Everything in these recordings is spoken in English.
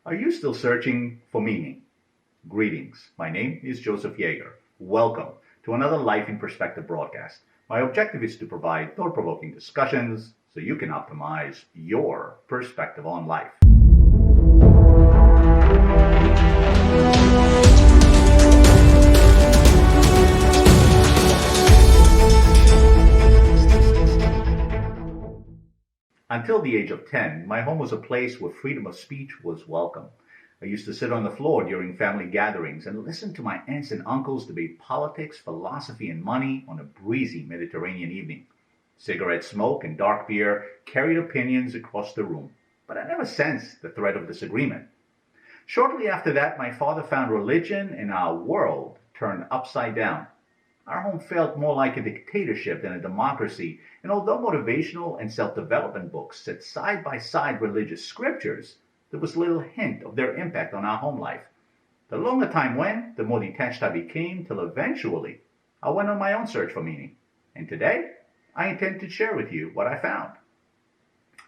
Are you still searching for meaning? Greetings. My name is Joseph Yeager. Welcome to another Life in Perspective broadcast. My objective is to provide thought provoking discussions so you can optimize your perspective on life. Until the age of 10, my home was a place where freedom of speech was welcome. I used to sit on the floor during family gatherings and listen to my aunts and uncles debate politics, philosophy, and money on a breezy Mediterranean evening. Cigarette smoke and dark beer carried opinions across the room, but I never sensed the threat of disagreement. Shortly after that, my father found religion and our world turned upside down. Our home felt more like a dictatorship than a democracy, and although motivational and self development books set side by side religious scriptures, there was little hint of their impact on our home life. The longer time went, the more detached I became, till eventually I went on my own search for meaning. And today, I intend to share with you what I found.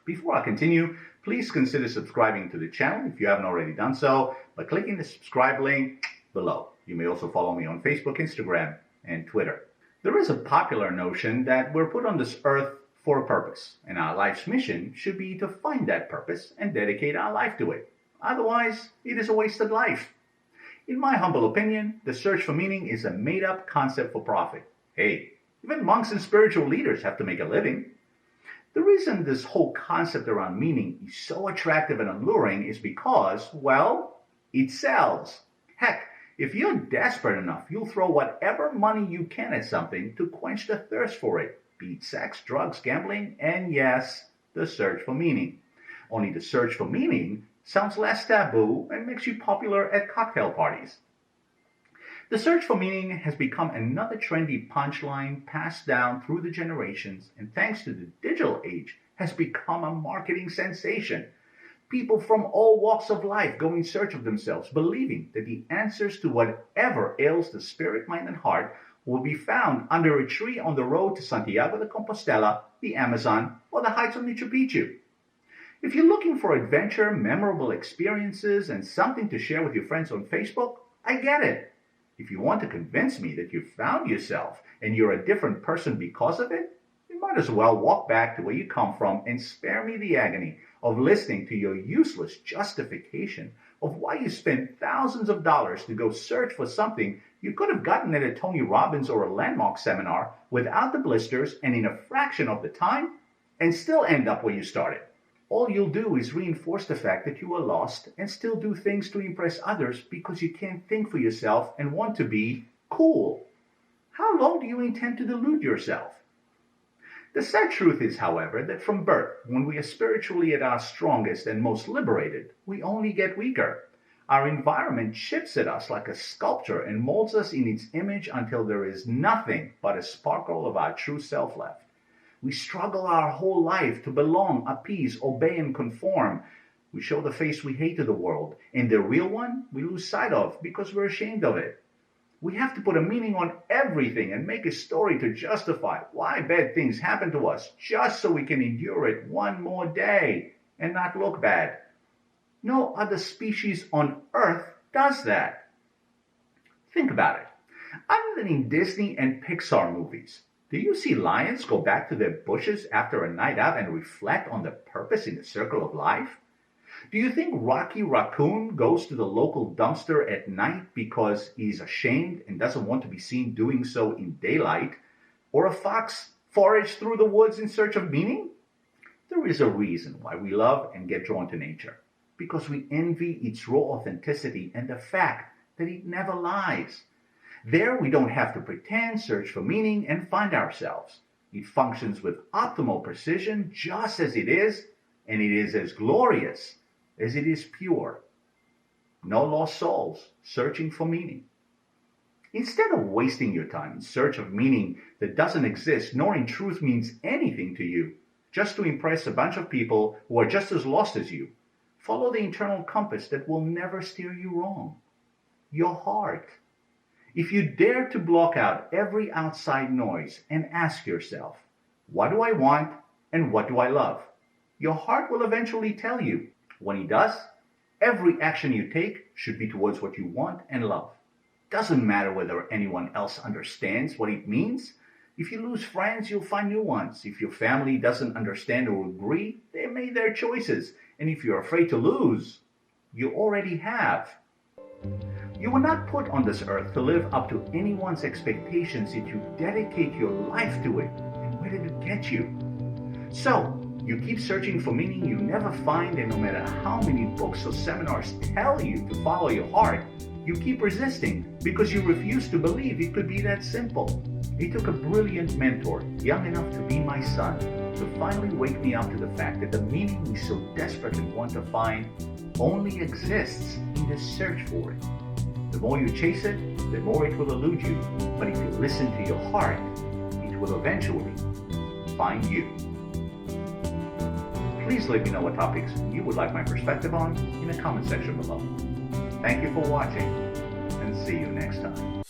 Before I continue, please consider subscribing to the channel if you haven't already done so by clicking the subscribe link below. You may also follow me on Facebook, Instagram, and Twitter. There is a popular notion that we're put on this earth for a purpose, and our life's mission should be to find that purpose and dedicate our life to it. Otherwise, it is a wasted life. In my humble opinion, the search for meaning is a made-up concept for profit. Hey, even monks and spiritual leaders have to make a living. The reason this whole concept around meaning is so attractive and alluring is because, well, it sells. Heck, if you're desperate enough, you'll throw whatever money you can at something to quench the thirst for it, be it sex, drugs, gambling, and yes, the search for meaning. Only the search for meaning sounds less taboo and makes you popular at cocktail parties. The search for meaning has become another trendy punchline passed down through the generations, and thanks to the digital age, has become a marketing sensation. People from all walks of life go in search of themselves, believing that the answers to whatever ails the spirit, mind, and heart will be found under a tree on the road to Santiago de Compostela, the Amazon, or the heights of Machu Picchu. If you're looking for adventure, memorable experiences, and something to share with your friends on Facebook, I get it. If you want to convince me that you've found yourself and you're a different person because of it, you might as well walk back to where you come from and spare me the agony of listening to your useless justification of why you spent thousands of dollars to go search for something you could have gotten at a Tony Robbins or a Landmark seminar without the blisters and in a fraction of the time, and still end up where you started. All you'll do is reinforce the fact that you are lost and still do things to impress others because you can't think for yourself and want to be cool. How long do you intend to delude yourself? The sad truth is, however, that from birth, when we are spiritually at our strongest and most liberated, we only get weaker. Our environment chips at us like a sculpture and molds us in its image until there is nothing but a sparkle of our true self left. We struggle our whole life to belong, appease, obey, and conform. We show the face we hate to the world, and the real one we lose sight of because we're ashamed of it. We have to put a meaning on everything and make a story to justify why bad things happen to us just so we can endure it one more day and not look bad. No other species on Earth does that. Think about it. Other than in Disney and Pixar movies, do you see lions go back to their bushes after a night out and reflect on the purpose in the circle of life? Do you think Rocky Raccoon goes to the local dumpster at night because he's ashamed and doesn't want to be seen doing so in daylight? Or a fox forages through the woods in search of meaning? There is a reason why we love and get drawn to nature. Because we envy its raw authenticity and the fact that it never lies. There we don't have to pretend, search for meaning, and find ourselves. It functions with optimal precision just as it is, and it is as glorious as it is pure. No lost souls searching for meaning. Instead of wasting your time in search of meaning that doesn't exist nor in truth means anything to you, just to impress a bunch of people who are just as lost as you, follow the internal compass that will never steer you wrong. Your heart. If you dare to block out every outside noise and ask yourself, what do I want and what do I love? Your heart will eventually tell you. When it does, Every action you take should be towards what you want and love. Doesn't matter whether anyone else understands what it means. If you lose friends, you'll find new ones. If your family doesn't understand or agree, they made their choices. And if you're afraid to lose, you already have. You were not put on this earth to live up to anyone's expectations, yet you dedicate your life to it. And where did it get you? So, you keep searching for meaning you never find, and no matter how many books or seminars tell you to follow your heart, you keep resisting because you refuse to believe it could be that simple. It took a brilliant mentor, young enough to be my son, to finally wake me up to the fact that the meaning we so desperately want to find only exists in the search for it. The more you chase it, the more it will elude you. But if you listen to your heart, it will eventually find you. Please let me know what topics you would like my perspective on in the comment section below. Thank you for watching, and see you next time.